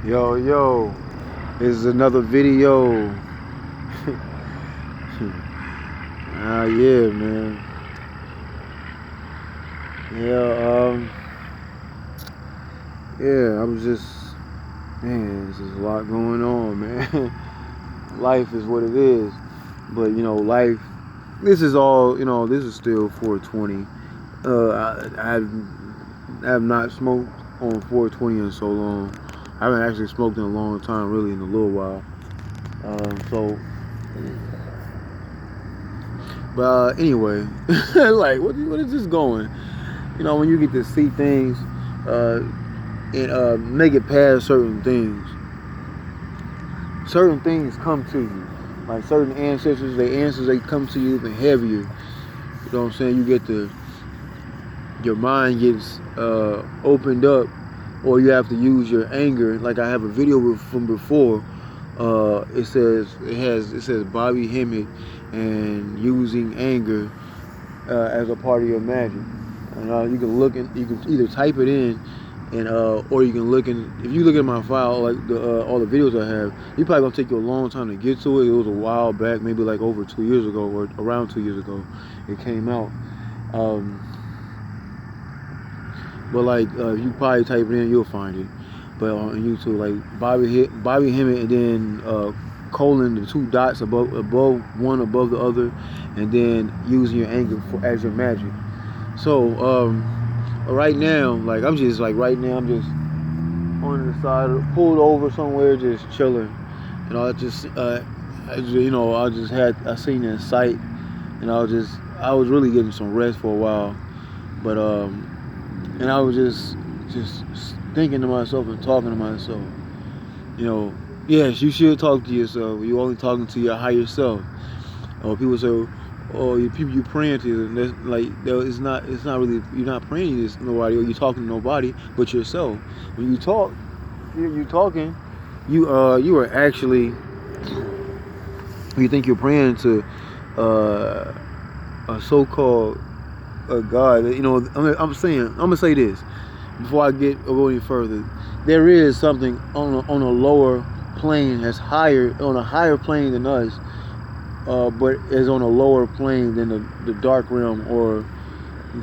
Yo, this is another video. Yeah, man. Yeah, yeah, I was just, man, there's a lot going on, man. Life is what it is. But, life, this is all, this is still 420. I have not smoked on 420 in so long. I haven't actually smoked in a long time, really, in a little while. But anyway, like, what is this going? When you get to see things and make it past certain things come to you. Like certain ancestors, they come to you even heavier. You know what I'm saying? You get your mind gets opened up, or you have to use your anger. Like I have a video from before. It says Bobby Hemmitt and using anger as a part of your magic. And you can you can either type it in, and or you can look in. If you look at my file, like all the videos I have, you probably gonna take you a long time to get to it. It was a while back, maybe like over 2 years ago, or around 2 years ago, it came out. But like if you probably type it in, you'll find it. But on YouTube, like Bobby Hemmitt, and then colon, the two dots above one above the other, and then using your anger as your magic. So right now, I'm just on the side, pulled over somewhere, just chilling. I seen that sight, and I was really getting some rest for a while. But and I was just thinking to myself and talking to myself. Yes, you should talk to yourself. You're only talking to your higher self. Or people say, "Oh, you praying to," and it's not really, you're not praying to nobody, or you're talking to nobody but yourself. When you talk, you're talking. You are actually. You think you're praying to a so-called God. I'm gonna say this before I go any further. There is something on a lower plane that's on a higher plane than us, but is on a lower plane than the dark realm, or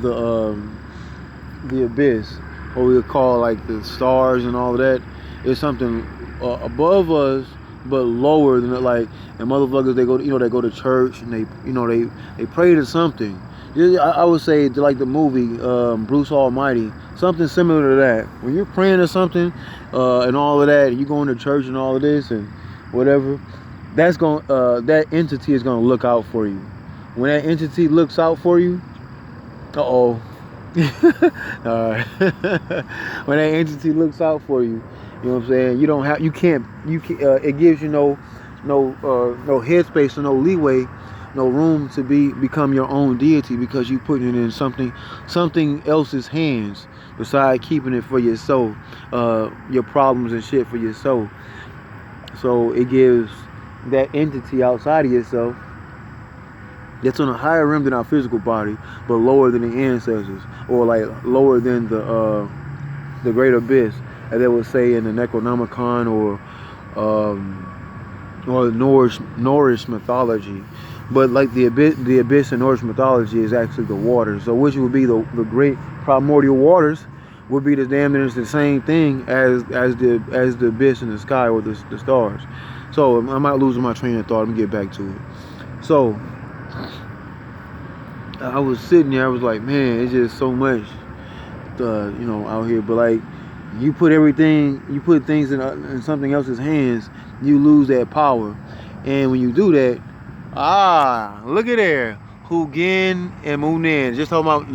the abyss, or we would call like the stars and all of that. It's something above us, but lower than it. Like, and motherfuckers, they go to church, and they pray to something. I would say like the movie Bruce Almighty, something similar to that. When you're praying to something and all of that, and you going to church and all of this and whatever, that entity is gonna look out for you. When that entity looks out for you, when that entity looks out for you, you know what I'm saying? It gives you no headspace or no leeway, no room to become your own deity, because you putting it in something else's hands besides keeping it for yourself, your problems and shit for yourself. So it gives that entity outside of yourself, that's on a higher realm than our physical body, but lower than the ancestors, or like lower than the great abyss, as they would say in the Necronomicon, or Norse mythology. But like the abyss in Norse mythology is actually the waters. So which would be the great primordial waters, would be the same thing as the abyss in the sky, or the stars. So I'm not losing my train of thought. I'm gonna get back to it. So I was sitting there. I was like, man, it's just so much, out here. But like, you put things in something else's hands, you lose that power. And when you do that, look at there, Hugin and Munin. Just talking about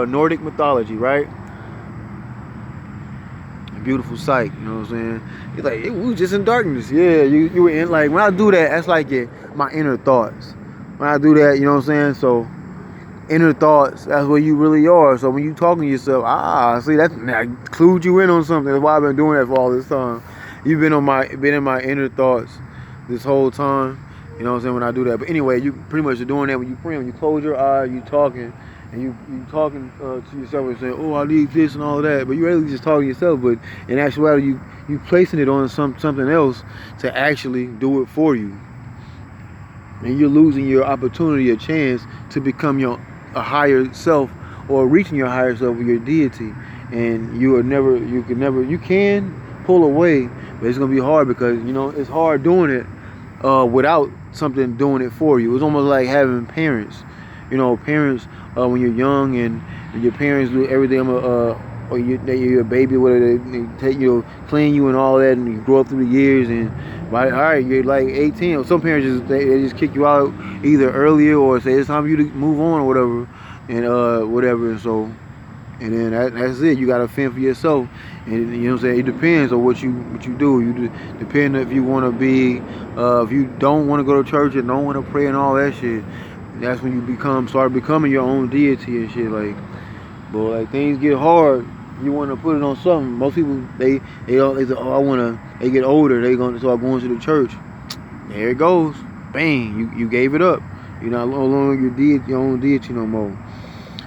Nordic mythology, right? A beautiful sight, you know what I'm saying? It's like, we were just in darkness. Yeah, you were in, like, when I do that, that's like my inner thoughts. When I do that, you know what I'm saying? So inner thoughts, that's where you really are. So when you talking to yourself, see, that clued you in on something. That's why I've been doing that for all this time. You've been in my inner thoughts this whole time. You know what I'm saying, when I do that. But anyway, you pretty much are doing that when you pray. When you close your eyes, you talking, and you talking to yourself and saying, oh, I need this and all that, but you really just talking to yourself. But in actuality, you placing it on something else to actually do it for you, and you're losing your opportunity, a chance to become a higher self, or reaching your higher self with your deity. And you can pull away, but it's gonna be hard, because it's hard doing it without something doing it for you. It's almost like having parents. Parents, when you're young and your parents do everything, or you're a baby, whatever, they take clean you and all that, and you grow up through the years, and all right, you're like 18. Or some parents they just kick you out either earlier, or say it's time for you to move on or whatever, and whatever. And so, and then that's it. You gotta fend for yourself, and you know what I'm saying. It depends on what you do. You depend if you want to be, if you don't want to go to church and don't want to pray and all that shit. That's when you start becoming your own deity and shit. Like, but like things get hard, you want to put it on something. Most people they say, oh, they get older, they gonna start going to the church. There it goes, bang, you gave it up. You're no longer your own deity no more.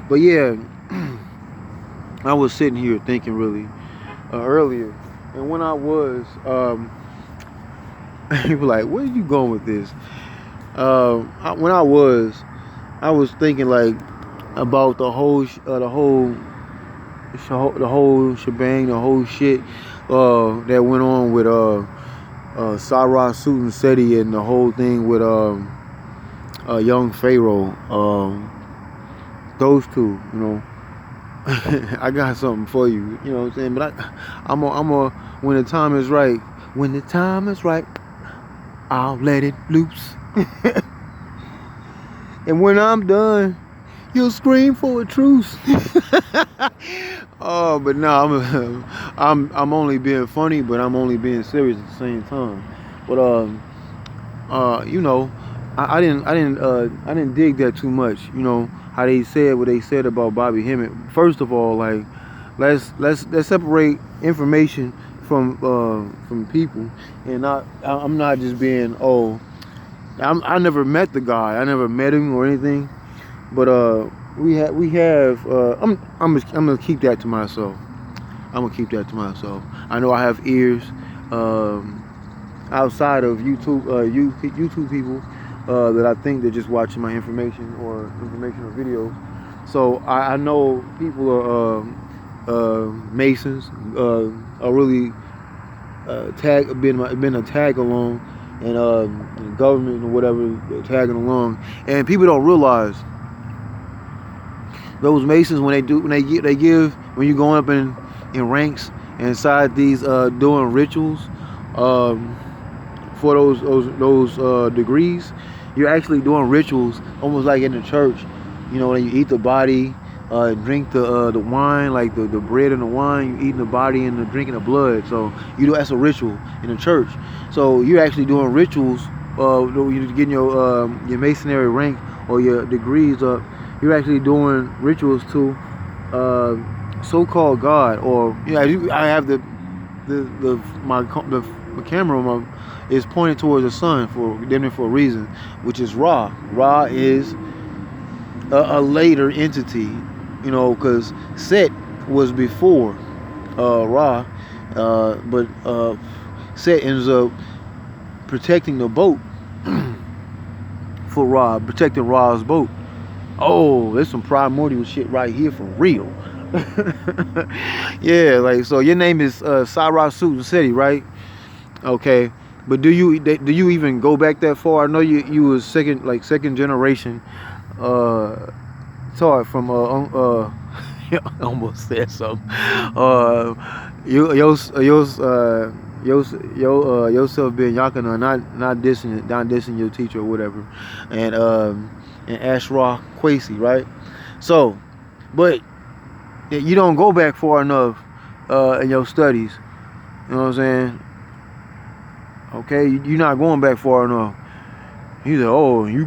But yeah, I was sitting here thinking really earlier, and when I was people like, where are you going with this? When I was thinking like about the whole shebang, the whole shit that went on with Sara Suten Seti, and the whole thing with young Pharoah. Those two, I got something for you. You know what I'm saying? But I'm when the time is right. When the time is right, I'll let it loose. And when I'm done, you'll scream for a truce. Oh, but no, I'm only being funny, but I'm only being serious at the same time. But I didn't dig that too much. How they said what they said about Bobby Hemmitt. First of all, like let's separate information from people, and I'm not just being I never met the guy. I never met him or anything, but we have. I'm gonna keep that to myself. I know I have ears outside of YouTube, YouTube people that I think they're just watching my informational videos. So I know people are Masons, are really been a tag along. And government or whatever tagging along, and people don't realize those Masons when you going up in ranks inside these doing rituals for those degrees, you're actually doing rituals almost like in the church. When you eat the body, drink the wine, like the bread and the wine, you eating the body and drinking the blood. So that's a ritual in the church. So you're actually doing rituals. You're getting your masonry rank or your degrees up. You're actually doing rituals to so-called God, or I have the camera is pointed towards the sun for a reason, which is Ra. Ra is a later entity, because Set was before Ra, but Set ends up protecting the boat for Ra, protecting Ra's boat. Oh, there's some primordial shit right here for real. Yeah, like, so your name is Sara Suten Seti, right? Okay, but do you even go back that far? I know you was second generation taught from I almost said something. Yourself being Yakana, not dissing your teacher or whatever, and Ashra Kwesi, right? So, but you don't go back far enough in your studies. You know what I'm saying? Okay, you're not going back far enough. He said, "Oh, you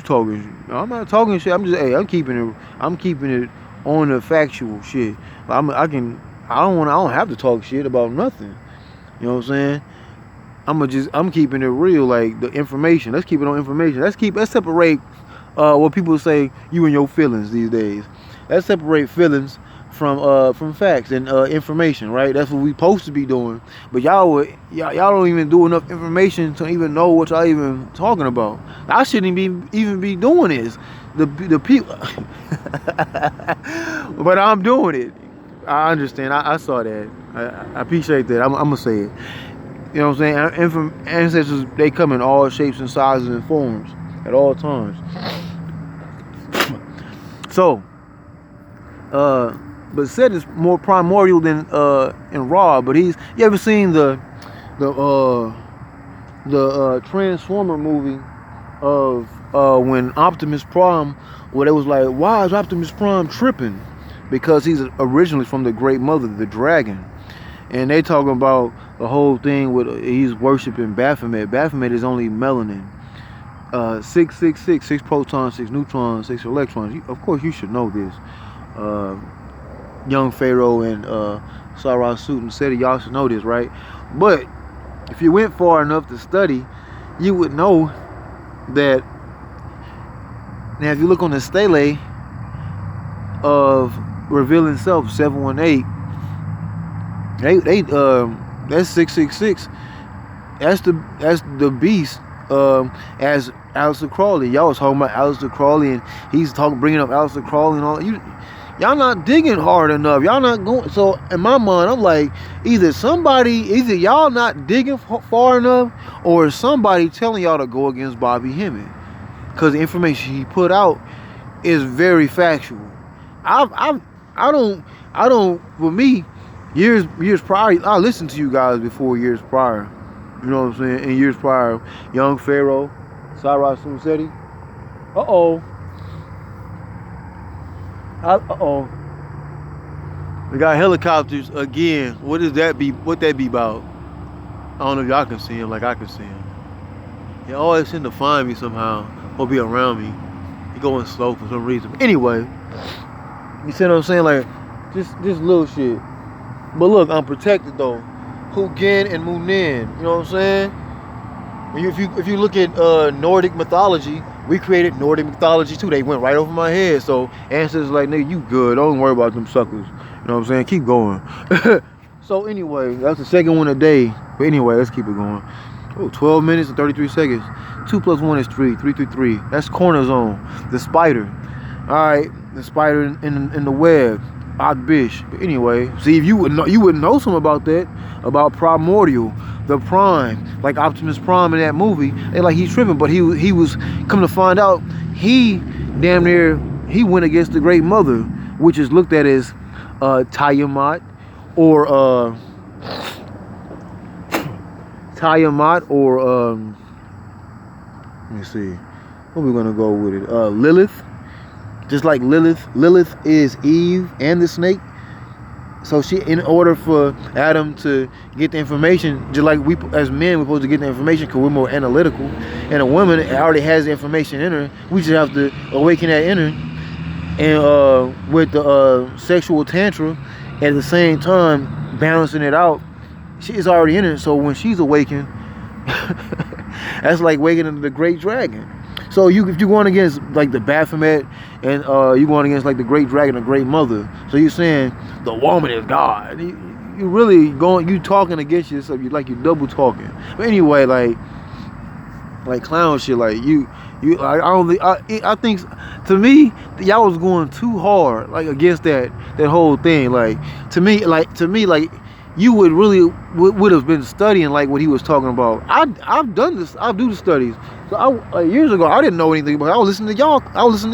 talking? I'm not talking shit. I'm just, I'm keeping it on the factual shit. I don't have to talk shit about nothing. You know what I'm saying? I'm keeping it real, like the information. Let's keep it on information. Let's separate what people say, you and your feelings these days. Let's separate feelings from facts and information, right? That's what we supposed to be doing. But y'all don't even do enough information to even know what y'all even talking about. I shouldn't even be doing this. The people, but I'm doing it. I understand. I saw that. I appreciate that. I'm gonna say it. You know what I'm saying? Ancestors, they come in all shapes and sizes and forms at all times. So, but Set is more primordial than in Ra. But you ever seen the Transformer movie of when Optimus Prime, where they was like, why is Optimus Prime tripping? Because he's originally from the Great Mother, the dragon. And they talking about the whole thing with he's worshiping Baphomet. Baphomet is only melanin. 666, 6 protons, 6 neutrons, 6 electrons. Of course, you should know this. Young Pharoah and Sara Suten Seti, y'all should know this, right? But if you went far enough to study, you would know that. Now, if you look on the stele of Revealing Self 718, that's 666. That's the beast. As Aleister Crowley, y'all was talking about Aleister Crowley, and he's bringing up Aleister Crowley and all. Y'all not digging hard enough. Y'all not going. So in my mind, I'm like, either y'all not digging far enough, or somebody telling y'all to go against Bobby Hemmitt, because the information he put out is very factual. I don't. For me, years prior, I listened to you guys before years prior. You know what I'm saying? In years prior, Young Pharoah, Sara Suten Seti. We got helicopters again. What that be about? I don't know if y'all can see him like I can see him. He always seem to find me somehow or be around me. He going slow for some reason. Anyway, you see what I'm saying? Like, just little shit. But look, I'm protected though. Hugin and Munin, you know what I'm saying? If you look at Nordic mythology, we created Nordic mythology too. They went right over my head. So ancestors like, nigga, you good. Don't worry about them suckers. You know what I'm saying? Keep going. So anyway, that's the second one a day. But anyway, let's keep it going. 12 minutes and 33 seconds. 2 plus 1 is 3. 3 through 3. That's corner zone. The spider. All right, the spider in the web. Bish. But anyway, see, if you would know something about that, about primordial, the prime, like Optimus Prime in that movie. They like he's tripping, but he was come to find out he damn near went against the Great Mother, which is looked at as Tiamat or let me see, what we gonna go with it? Lilith. Just like Lilith is Eve and the snake. So in order for Adam to get the information, just like we as men, we're supposed to get the information because we're more analytical. And a woman already has the information in her. We just have to awaken that in her. And with the sexual tantra, at the same time, balancing it out, she is already in her. So when she's awakened, that's like awakening the great dragon. So if you're going against like the Baphomet and you're going against like the great dragon, the great mother, so you're saying the woman is God. You really you talking against yourself. You double talking. But anyway, like clown shit. Like I think to me y'all was going too hard like against that whole thing. Like to me you would have been studying like what he was talking about. I've done this. I do the studies. So years ago, I didn't know anything, but I was listening to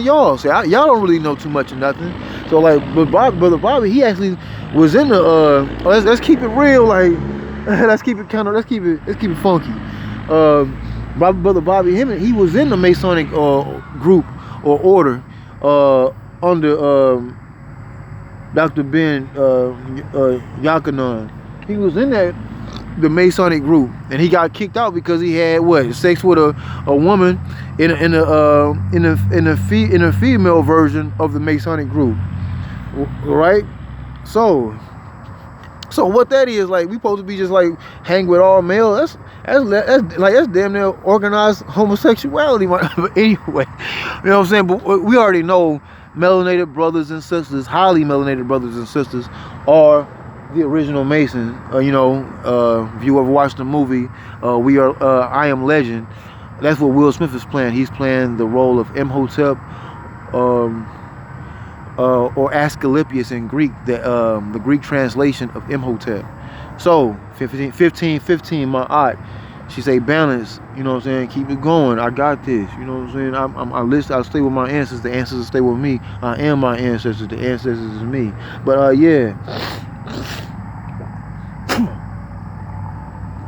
y'all. So y'all don't really know too much of nothing. So like, but Brother Bobby, he actually was in the. Let's keep it real. Like, let's keep it funky. Brother Bobby Hemmitt, he was in the Masonic group or order under Dr. Ben Yakanan. He was in the Masonic group, and he got kicked out because he had sex with a woman in a female version of the Masonic group, right? So So what that is, like, we supposed to be just like hang with all male. That's damn near organized homosexuality. But anyway, you know what I'm saying? But we already know melanated brothers and sisters, highly melanated brothers and sisters, are the original Masons. You know, if you ever watched the movie, I Am Legend. That's what Will Smith is playing. He's playing the role of Imhotep. Or Asclepius in Greek, the Greek translation of Imhotep. So 15, my aunt, she say balance, you know what I'm saying, keep it going, I got this, you know what I'm saying, I stay with my ancestors, the ancestors stay with me, I am my ancestors, the ancestors is me. But yeah,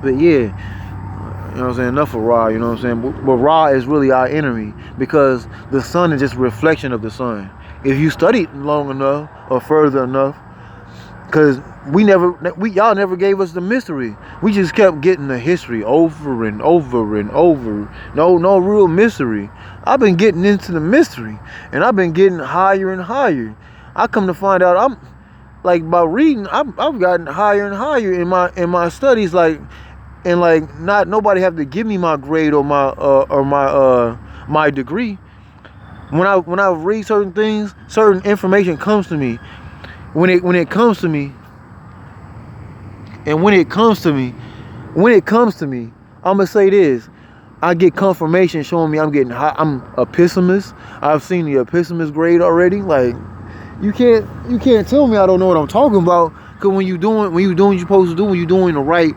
you know what I'm saying, enough of Ra, you know what I'm saying, but Ra is really our enemy, because the sun is just a reflection of the sun. If you studied long enough or further enough, because y'all never gave us the mystery. We just kept getting the history over and over and over. No real mystery. I've been getting into the mystery, and I've been getting higher and higher. I come to find out, I'm like, by reading, I've gotten higher and higher in my studies, like, and like nobody have to give me my grade or my degree. When I read certain things, certain information comes to me. When it comes to me, I'm gonna say this: I get confirmation showing me I'm a pessimist. I've seen the pessimist grade already. Like, you can't tell me I don't know what I'm talking about. Cause when you doing what you're supposed to do, when you're doing the right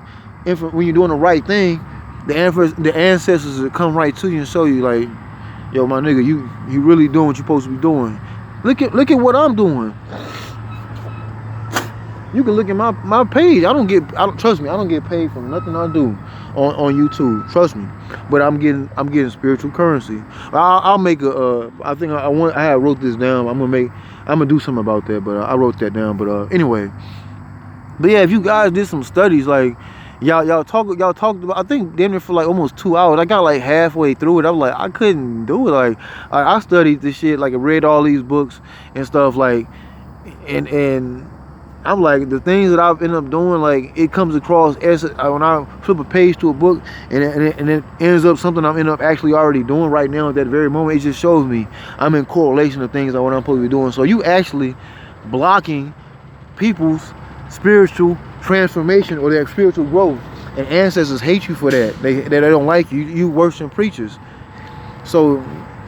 thing, the ancestors will come right to you and show you, like, yo, my nigga, you really doing what you're supposed to be doing. Look at what I'm doing. You can look at my page. Trust me, I don't get paid for nothing I do on YouTube. Trust me. But I'm getting spiritual currency. I'll make I think I wrote this down. I'm gonna do something about that, but I wrote that down. But anyway. But yeah, if you guys did some studies, like, y'all talked about, I think damn near for like almost 2 hours. I got like halfway through it. I was like, I couldn't do it. Like, I studied this shit, like, I read all these books and stuff, like, and I'm like, the things that I've ended up doing, like, it comes across as when I flip a page to a book and it ends up something I'm ended up actually already doing right now at that very moment. It just shows me I'm in correlation of things that what I'm supposed to be doing. So you actually blocking people's spiritual transformation or their spiritual growth, and ancestors hate you for that. They don't like you. You worse than preachers. So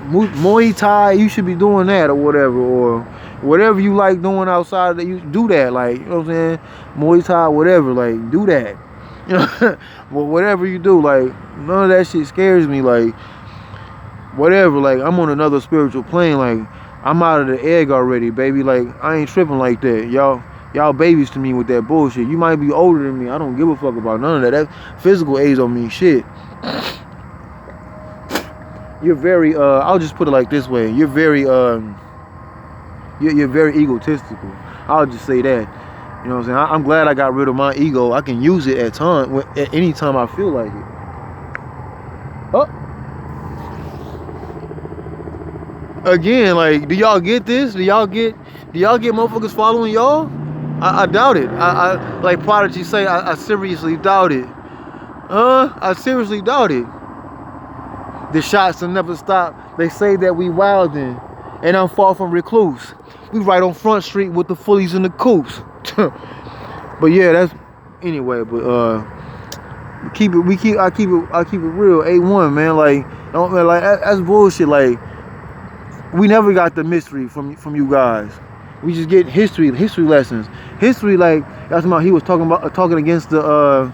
Muay Thai, you should be doing that, or whatever you like doing outside that, you do that. Like, you know what I'm saying, Muay Thai, whatever, like, do that. You know, well, whatever you do, like, none of that shit scares me. Like, whatever, like, I'm on another spiritual plane. Like, I'm out of the egg already, baby. Like, I ain't tripping like that. Y'all babies to me with that bullshit. You might be older than me. I don't give a fuck about none of that. That physical age don't mean shit. You're very, I'll just put it like this way. You're very, you're very egotistical. I'll just say that. You know what I'm saying? I'm glad I got rid of my ego. I can use it at any time I feel like it. Oh. Again, like, do y'all get this? Do y'all get motherfuckers following y'all? I doubt it. I like Prodigy say, I seriously doubt it. I seriously doubt it. The shots will never stop. They say that we wildin', and I'm far from recluse. We right on Front Street with the fullies and the coops. But yeah, that's anyway. But I keep it real. A1, man. Like, that's bullshit. Like, we never got the mystery from you guys. We just get history lessons. History, like, that's about, he was talking against the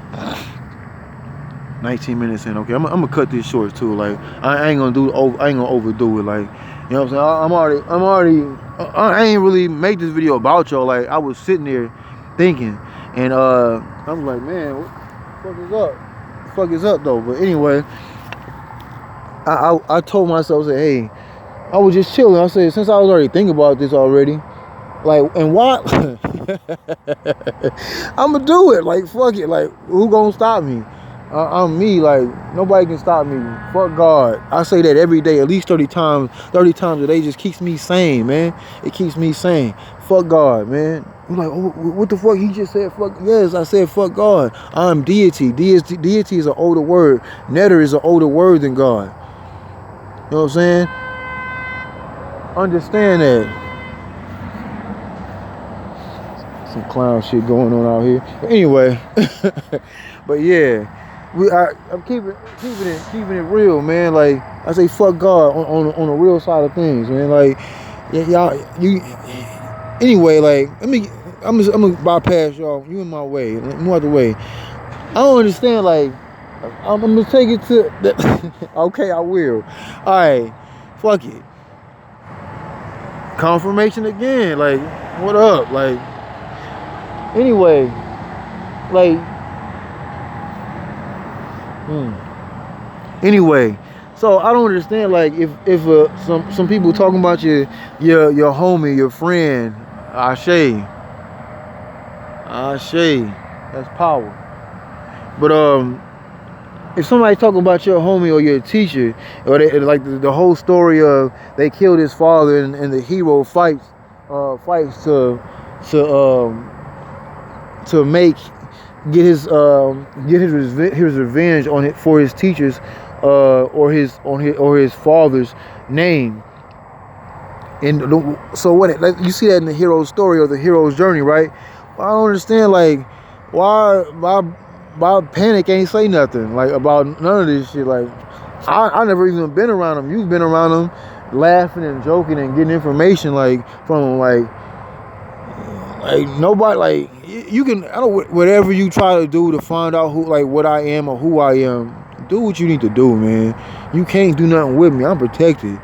19 minutes in. Okay, I'm gonna cut this short too. Like, I ain't gonna overdo it. Like, you know what I'm saying? I ain't really make this video about y'all. Like, I was sitting there thinking, and I was like, man, what the fuck is up? What the fuck is up though? But anyway, I told myself, I said, hey, I was just chilling. I said, since I was already thinking about this already, like, and why? I'ma do it. Like, fuck it. Like, who gonna stop me? I'm me. Like, nobody can stop me. Fuck God. I say that every day, at least 30 times a day. Just keeps me sane, man. It keeps me sane. Fuck God, man. I'm like, oh, what the fuck? He just said fuck. Yes, I said fuck God. I'm deity. Deity is an older word. Netter is an older word than God. You know what I'm saying? Understand that. Some clown shit going on out here. But anyway, but yeah, I'm keeping it real, man. Like I say, fuck God on the real side of things, man. Like y'all, anyway, like I'm gonna bypass y'all. You in my way, move out the way. I don't understand. Like I'm gonna take it to. Okay, I will. All right, fuck it. Confirmation again. Like what up? Like. Anyway, like, anyway, so I don't understand. Like, if some people talking about your homie, your friend, Ashe, that's power. But if somebody talking about your homie or your teacher, or like the whole story of they killed his father and the hero fights to get his revenge on it for his teachers or his father's name. And so what, like, you see that in the hero's story or the hero's journey, right? Well, I don't understand, like, why Panic ain't say nothing like about none of this shit. Like I never even been around him. You've been around him, laughing and joking and getting information like from him, like nobody, like, you can, I don't, whatever you try to do to find out who, like, what I am or who I am, do what you need to do, man. You can't do nothing with me. I'm protected.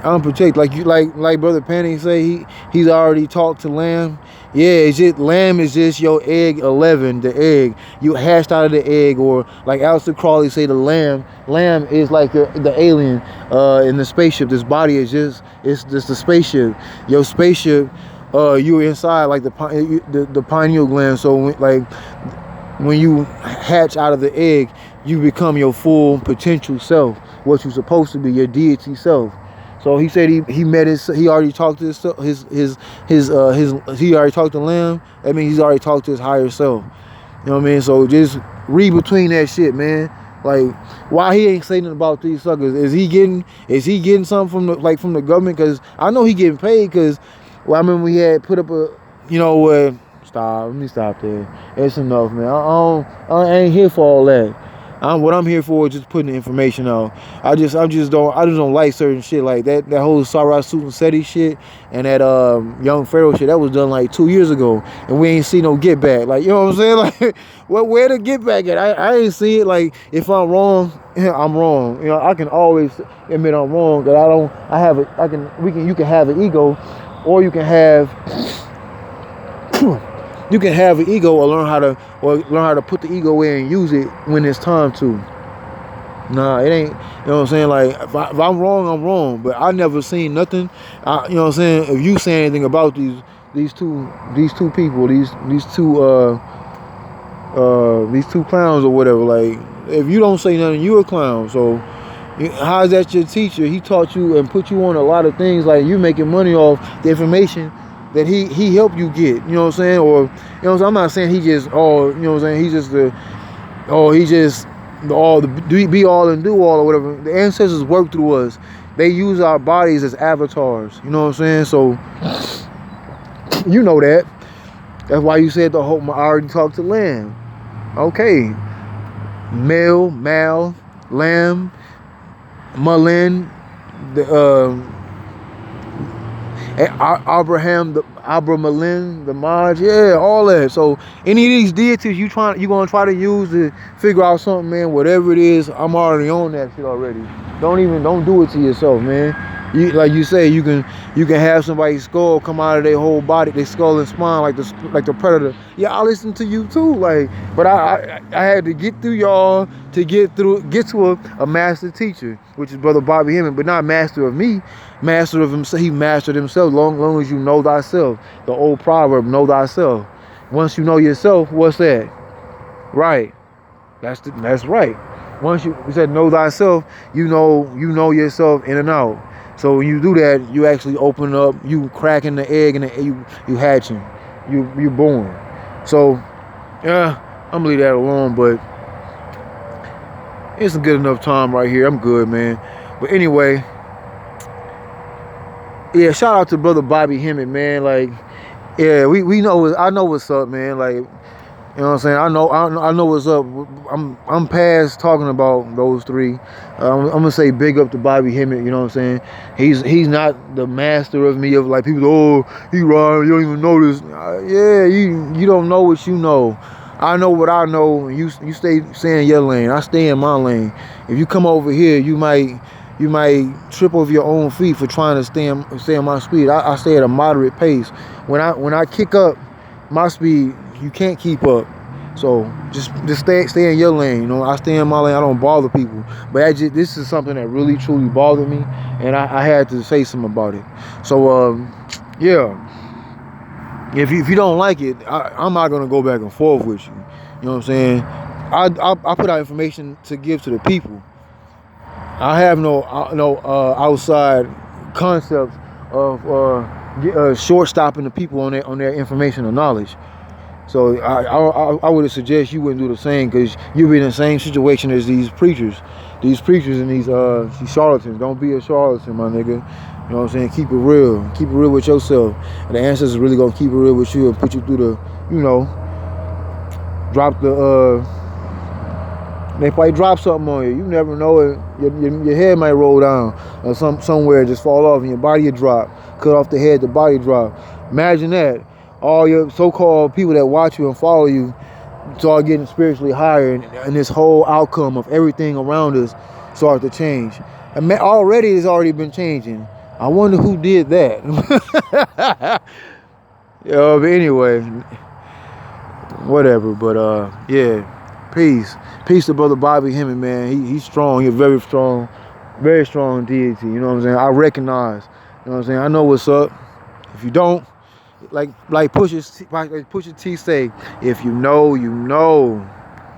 Like you, like Brother Panic say, he's already talked to Lamb. Yeah, it's just Lamb is just your egg 11, the egg you hatched out of the egg, or like Aleister Crowley say, the lamb is like the alien in the spaceship. This body is just, it's just the spaceship. Your spaceship. You're inside like the pineal gland. So when you hatch out of the egg, you become your full potential self, what you're supposed to be, your deity self. So he said he already talked to he already talked to Lamb. That means he's already talked to his higher self. You know what I mean? So just read between that shit, man. Like, why he ain't saying nothing about these suckers? Is he getting something from the government? Because I know he getting paid. Because, well, I remember we had put up a, let me stop there. It's enough, man. I ain't here for all that. What I'm here for is just putting the information out. I just don't like certain shit like that. That whole Sara Suten Seti shit and that young Pharoah shit, that was done like 2 years ago, and we ain't see no get back. Like, you know what I'm saying? Like, where to get back at? I ain't see it. Like, if I'm wrong, I'm wrong. You know, I can always admit I'm wrong. That you can have an ego, or you can have an ego, or learn how to put the ego in and use it when it's time to. Nah, it ain't, you know what I'm saying? Like, if I'm wrong, I'm wrong. But I never seen nothing. You know what I'm saying? If you say anything about these two people, these two clowns or whatever, like, if you don't say nothing, you a clown. So how is that your teacher? He taught you and put you on a lot of things. Like, you making money off the information that he helped you get, you know what I'm saying? Or, you know what I'm saying? I'm not saying he just, you know what I'm saying? He's just be all and do all or whatever. The ancestors work through us. They use our bodies as avatars, you know what I'm saying? So, you know that. That's why you said I already talked to Lamb. Okay. Mal, Lamb, Melanin, Abraham, the Maj, yeah, all that. So any of these deities you gonna try to use to figure out something, man, whatever it is, I'm already on that shit already. Don't do it to yourself, man. Like you say, you can have somebody's skull come out of their whole body, their skull and spine, like the predator. Yeah, I listen to you too, like, but I had to get through y'all to get to a master teacher, which is Brother Bobby Hemmitt, but not master of me, master of himself. He mastered himself. Long as you know thyself, the old proverb, know thyself. Once you know yourself, what's that? Right. That's right. Once you said know thyself, you know yourself in and out. So when you do that, you actually open up, you cracking the egg and you hatching. You know you born. So yeah, I'm gonna leave that alone, but it's a good enough time right here. I'm good, man. But anyway, yeah, shout out to brother Bobby Hemmitt, man. Like, yeah, we know, I know what's up, man. Like, you know what I'm saying? I know what's up. I'm past talking about those three. I'm gonna say big up to Bobby Hemmitt. You know what I'm saying? He's not the master of me of like people. Oh, he right. You don't even know this. Yeah, you don't know what you know. I know what I know. You stay in your lane. I stay in my lane. If you come over here, you might trip over your own feet for trying to stay in my speed. I stay at a moderate pace. When I kick up my speed, you can't keep up. So just stay in your lane. You know, I stay in my lane. I don't bother people. But this is something that really truly bothered me, and I had to say something about it. So yeah. If you don't like it, I'm not gonna go back and forth with you. You know what I'm saying? I put out information to give to the people. I have no outside concepts of short stopping the people on their information or knowledge. So I would suggest you wouldn't do the same, because you'll be in the same situation as these preachers and these charlatans. Don't be a charlatan, my nigga. You know what I'm saying? Keep it real. Keep it real with yourself. And the ancestors really gonna keep it real with you and put you through the, you know, they probably drop something on you. You never know it. Your head might roll down or somewhere just fall off and your body will drop. Cut off the head, the body drop. Imagine that. All your so-called people that watch you and follow you start getting spiritually higher, and this whole outcome of everything around us starts to change. And already it's already been changing. I wonder who did that. Yeah, but anyway, whatever. But yeah, peace to brother Bobby Hemmitt, man. He's strong. He's very strong deity. You know what I'm saying? I recognize. You know what I'm saying? I know what's up. If you don't, like Pusha T say, if you know, you know.